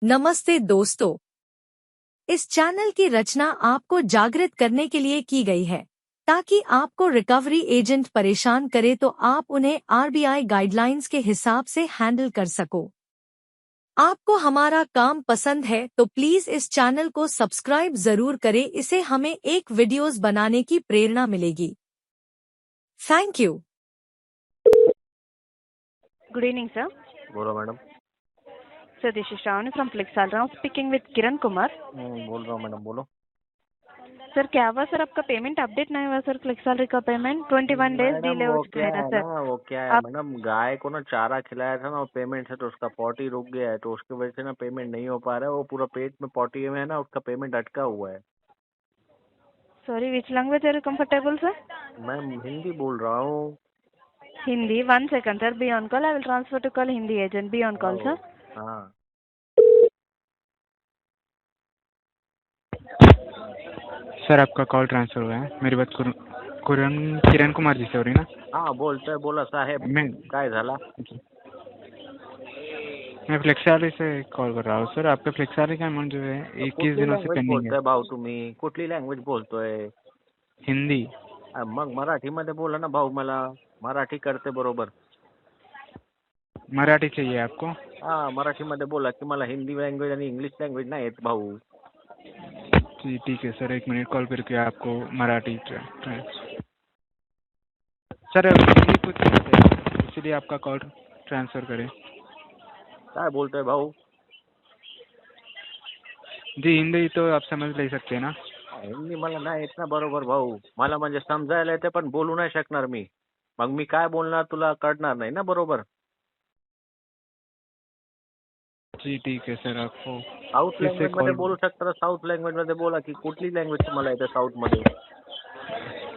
नमस्ते दोस्तों, इस चैनल की रचना आपको जागृत करने के लिए की गई है ताकि आपको रिकवरी एजेंट परेशान करे तो आप उन्हें आरबीआई गाइडलाइंस के हिसाब से हैंडल कर सको। आपको हमारा काम पसंद है तो प्लीज इस चैनल को सब्सक्राइब जरूर करें, इससे हमें एक वीडियोस बनाने की प्रेरणा मिलेगी। Thank you. Good evening, sir. बोलो madam. So this is Shravani from Flexal. I'm speaking with Kiran Kumar. बोल रहा हूँ मैडम, बोलो। सर क्या हुआ सर, आपका पेमेंट अपडेट नहीं हुआ सर, फ्लेक्सल का पेमेंट 21 डेज मैडम डिले हो वो चुका क्या है ना है सर। ना, वो क्या है आप मैडम, गाय को ना चारा खिलाया था ना, वो पेमेंट है तो उसका पॉटी रुक गया है, तो उसकी वजह से ना पेमेंट नहीं हो पा रहा है। वो पूरा पेट में पॉटी में है ना, उसका पेमेंट अटका हुआ है। Sorry, which language are you comfortable sir? मैं हिंदी बोल रहा हूँ। Hindi, 1 second sir, be on call, I will transfer to call Hindi agent, be on call sir. हाँ सर आपका कॉल ट्रांसफर हुआ है। मेरी बात किरण कुमार जी से हो रही ना? हाँ बोलतोय, बोला साहेब, मैं काय झाला? फ्लेक्साली से कॉल कर रहा हूँ सर। आपका फ्लेक्साली का अमाउंट जो है 21 कुठली दिनों से लँग्वेज पेंडिंग है। बोलतोय भाऊ तुम्ही? कुठली लँग्वेज बोलतोय? हिंदी। मग मराठीमध्ये बोला ना भाऊ, मला मराठी करते बरोबर। मराठी चाहिए आपको? हाँ मराठीमध्ये बोला की मला हिंदी लँग्वेज आणि इंग्लिश लँग्वेज नाही येत भाऊ। जी ठीक है सर, 1 मिनट कॉल करके आपको मराठी सर हिंदी कुछ नहीं है, इसलिए आपका कॉल ट्रांसफर करें। काय बोलतोय भाऊ? जी हिंदी तो आप समझ ले सकते हैं ना? हिंदी मला नाही येत ना बरोबर भाऊ, मला म्हणजे समजायला येते पण बोलू नाही शकणार मी। मग मी काय बोलणार तुला कळणार नाही ना बरोबर। जी ठीक है सर, आपको साऊथ फिर से लँग्वेज मध्ये कॉल। बोलू शकता तर साऊथ लँग्वेज मध्ये बोला की कुठली लँग्वेज तुम्हाला येते साऊथ मध्ये?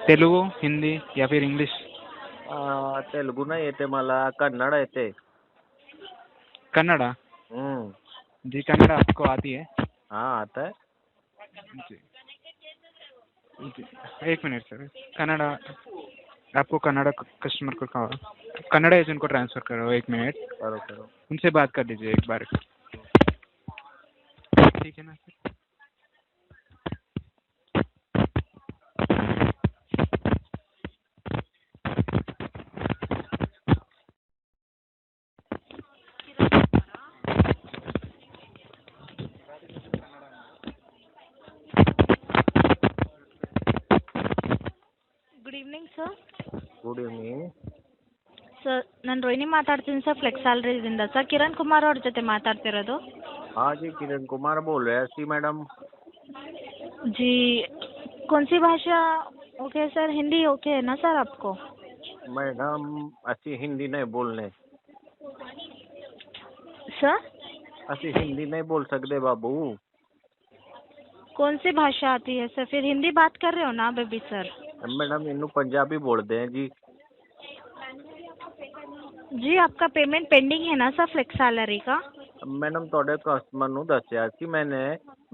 तेलुगु, हिंदी या फिर इंग्लिश? तेलुगू नाही येते मला, कन्नड येते। कन्नड़ा? हम्म। जी कन्नड़ा आपको आती है? हाँ आता है। जी जी 1 मिनट सर। कन्नड़ा आपको कन्नड़ा कस्टमर को कन्नड़ा एजेंट को ट्रांसफर करो। 1 मिनट करो करो। उनसे बात कर लीजिए एक बार। ठीक है ना sir? Good evening sir. Good evening sir ನಾನು ರೋಹಿಣಿ ಮಾತಾಡ್ತೀನಿ ಸರ್, ಫ್ಲೆಕ್ಸ್ ಸ್ಯಾಲರಿದಿಂದ ಸರ್. ಕಿರಣ್ ಕುಮಾರ್ ಅವ್ರ ಜೊತೆ ಮಾತಾಡ್ತಿರೋದು? हाँ जी किरण कुमार बोल रहे हैं सी मैडम। जी, कौन सी भाषा ओके सर? हिंदी ओके है ना सर आपको? मैडम अच्छी हिंदी नहीं बोलने, सर अच्छी हिंदी नहीं बोल सकते बाबू। कौन सी भाषा आती है सर? फिर हिंदी बात कर रहे हो ना बेबी सर? मैडम इन्नू पंजाबी बोलते हैं जी। जी, आपका पेमेंट पेंडिंग है ना सर फ्लेक्स सैलरी का? मैडम ਤੁਹਾਡੇ ਕਸਟਮਰ ਨੂੰ ਦੱਸਿਆ ਸੀ मैंने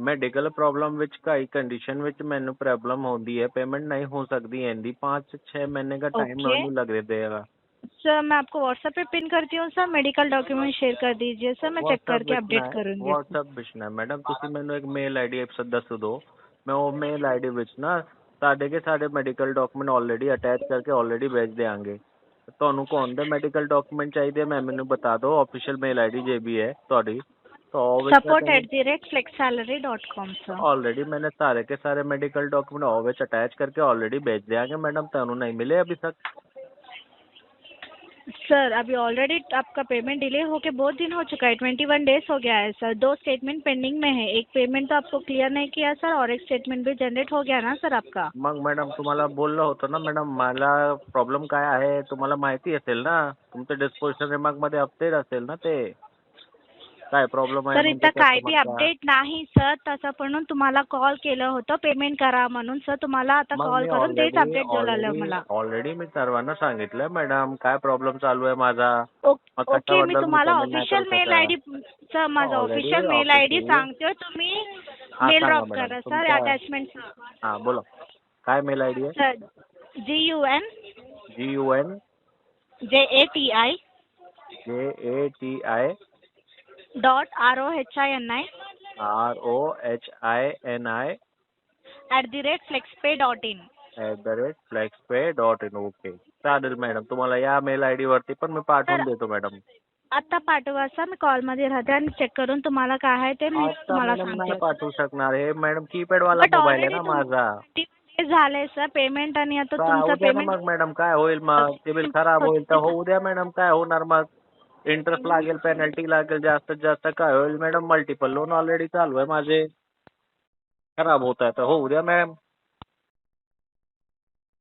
ਮੈਡੀਕਲ ਪ੍ਰੋਬਲਮ ਵਿੱਚ ਕਈ ਕੰਡੀਸ਼ਨ ਵਿੱਚ ਮੈਨੂੰ ਪ੍ਰੋਬਲਮ ਹੁੰਦੀ है, पेमेंट नहीं हो सकती है हिंदी 5-6 महीने का टाइम ओके ਮੈਨੂੰ लग देगा। सर, मैं आपको व्हाट्सएप पे पिन करती हूँ सर, मेडिकल डॉक्यूमेंट शेयर कर दीजिए सर, मैं चेक करके अपडेट करूँगी। व्हाट्सएप ਵਿੱਚ ਨਾ ਮੈਡਮ ਤੁਸੀਂ ਮੈਨੂੰ ਇੱਕ ਮੇਲ ਆਈਡੀ ਦੱਸ ਦਿਓ, ਮੈਂ ਉਹ ਮੇਲ ਆਈਡੀ ਵਿੱਚ ਨਾ ਸਾਡੇ ਮੈਡੀਕਲ ਡਾਕੂਮੈਂਟ ਆਲਰੇਡੀ ਅਟੈਚ ਕਰਕੇ ਆਲਰੇਡੀ ਭੇਜ ਦੇਵਾਂਗੇ। ਤੁਹਾਨੂੰ ਕੌਣ ਦੇ ਮੈਡੀਕਲ ਡਾਕੂਮੈਂਟ ਚਾਹੀਦੇ ਮੈਂ ਮੈਨੂੰ ਬਤਾ ਦਿਓ, ऑफिशियल मेल आईडी जो भी है ਤੁਹਾਡੀ तो support@flexsalary.com सर। ऑलरेडी मैंने सारे के सारे मेडिकल डॉक्यूमेंट ऑलवेज अटैच करके ऑलरेडी भेज देंगे मैडम, ਤੁਹਾਨੂੰ नहीं मिले अभी तक? सर अभी ऑलरेडी आपका पेमेंट डिले होके बहुत दिन हो चुका है, 21 डेज हो गया है सर। 2 स्टेटमेंट पेंडिंग में है, एक पेमेंट तो आपको क्लियर नहीं किया सर, और एक स्टेटमेंट भी जनरेट हो गया ना सर आपका। मग मॅडम तुम्हाला बोललं होतं ना मॅडम, मला प्रॉब्लेम काय आहे तुम्हाला माहिती असेल ना, तुमच्या डिस्पोजिशन रिमार्क मध्ये अपडेट असेल ना ते काय प्रॉब्लेम आहे सर म्हणजे इथं काय बी customer चा. अपडेट नाही सर, तसं म्हणून तुम्हाला कॉल केलं होतं पेमेंट करा म्हणून सर, तुम्हाला आता मग कॉल मी करून तेच अपडेट झालं मला। ऑलरेडी मी सर्वांना सांगितलं मॅडम काय प्रॉब्लेम चालू आहे माझा, मग ओके, मी कशाबद्दल तुम्हाला payment नाही ऑफिशियल करू मेल शकत? आयडी सर, माझा Already official mail ID official. सांगतोय, तुम्ही हा, मेल सांगा ड्रॉप मॅडम, करा सर तुमचा अटॅचमेंट हा बोला काय मेल आयडी आहे? Sir GUN GUN JATI JATI ROHINI ROHINI @flexpay.in. @flexpay.in. Okay, चालेल मॅडम. तुम्हाला या मेल आय डी वरती पण मी पाठवून तर देतो मॅडम. आता पाठवा सर, मी कॉलमध्ये राहते आणि चेक करून तुम्हाला काय आहे ते मी आता तुम्हाला मॅडम नाही सांगते. पाठवू शकणार. हे मॅडम कीपॅड वाला बट मोबाईल आहे ऑलरेडी ना माझा. झालंय सर पेमेंट आणि आता होऊ तुमचं द्या ना पेमेंट मग मॅडम, काय होईल मग? ते बिल खराब होईल तर होऊ द्या मॅडम, काय होणार मग? इंटरेस्ट लागेल, पेनल्टी लागेल, जास्तीत जास्त काय होईल मॅडम? मल्टिपल लोन ऑलरेडी चालू आहे माझे, खराब होत आहे तर होऊ द्या मॅम.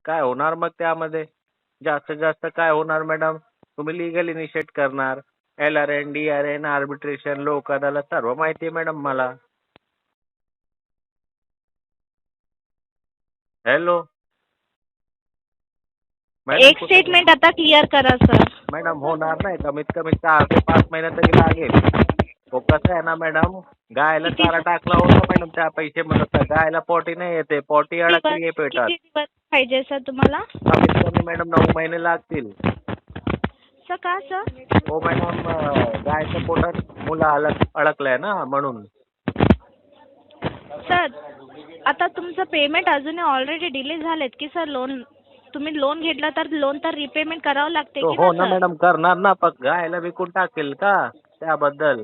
काय होणार मग त्यामध्ये? जास्तीत जास्त काय होणार मॅडम? तुम्ही लिगल इनिशिएट करणार, LRN DRN आर्बिट्रेशन लोक अदालत सर्व माहिती आहे मॅडम मला. हॅलो एक स्टेटमेंट आता क्लिअर करा सर. मॅडम होणार नाही, कमीत कमी 4 ते 5 महिने तरी लागेल. तो कसं आहे ना मॅडम, गायला चारा टाकला होता मॅडम त्या पैसे म्हणत गायला पोटी नाही येते, पोटी अडकली आहे पेटात. किती दिवस पाहिजे सर तुम्हाला? कमीत कमी मॅडम 9 महिने लागतील. सर का सर? हो मॅडम, गायच्या पोटात मुलं अडकलंय ना म्हणून. सर आता तुमचं पेमेंट अजून ऑलरेडी डिले झालेत की सर? लोन तुम्ही लोन घेतला तर लोन तर रिपेमेंट करावं लागते की हो ना ना सर? मॅडम, करणार ना. पण गायला विकून टाकेल का त्याबद्दल?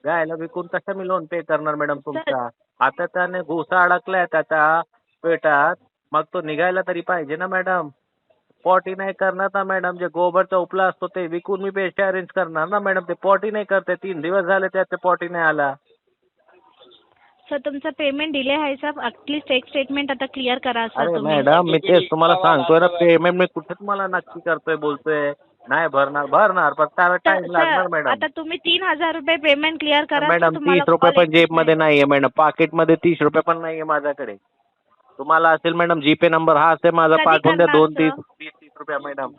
गायला विकून कसं मी लोन पे करणार मॅडम तुमचा? आता त्याने घुसा अडकलाय त्याच्या पेटात, मग तो निघायला तरी पाहिजे ना मॅडम. पॉटी नाही करणार ना मॅडम. जे गोबरचा उपला असतो ते विकून मी पैसे अरेंज करणार ना मॅडम. ते पॉटी नाही करते, 3 दिवस झाले त्याचे पॉटी नाही आला. सर तुमचं पेमेंट डिले आहे सर, ॲटलिस्ट एक स्टेटमेंट आता क्लिअर करा सर अरे तुम्ही. मॅडम, मी तेच तुम्हाला सांगतोय ना, पेमेंट मी कुठे तुम्हाला नक्की करतोय बोलतोय. नाही भरणार पण त्याला टाइम लागणार सर मॅडम. आता तुम्ही 3,000 रुपये पेमेंट क्लिअर करा सर, मॅडम तुम्हाला 30 रुपये call पण जेबमध्ये नाहीये मॅडम, पाकिटमध्ये 30 रुपये पण नाहीये माझ्याकडे. तुम्हाला असेल मॅडम जीपे नंबर हा असेल माझा, कधी पाठवून द्या. करणार 20-30 रुपये मॅडम.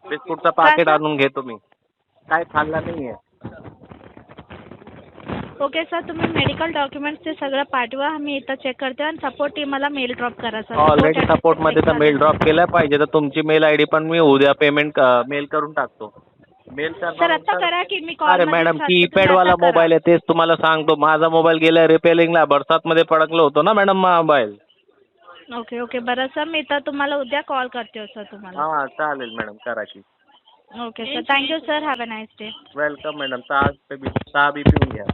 बिस्कुटचं पाकिट सर? आणून घेतो मी, काय खाल्ला नाहीये. ओके सर, तुम्ही मेडिकल डॉक्युमेंट्स ते सगळं पाठवा, मी इथं चेक करते आणि सपोर्ट टीमला मेल ड्रॉप करा सर. ऑलरेडी सपोर्टमध्ये तर मेल ड्रॉप केला पाहिजे, तर तुमची मेल आय डी पण मी उद्या पेमेंट मेल करून टाकतो. मेल सर आता करा की मी कॉल. अरे मॅडम, कीपॅड वाला मोबाईल आहे, तेच तुम्हाला सांगतो. माझा मोबाईल गेला रिपेअरिंगला, बरसातमध्ये पडकलो होतो ना मॅडम मोबाईल. ओके बरं सर, मी तर तुम्हाला उद्या कॉल करते सर तुम्हाला. हां चालेल मॅडम, करा की. Okay sir, thank you sir, have a nice day. Welcome madam. चहा बी पिऊन घ्या.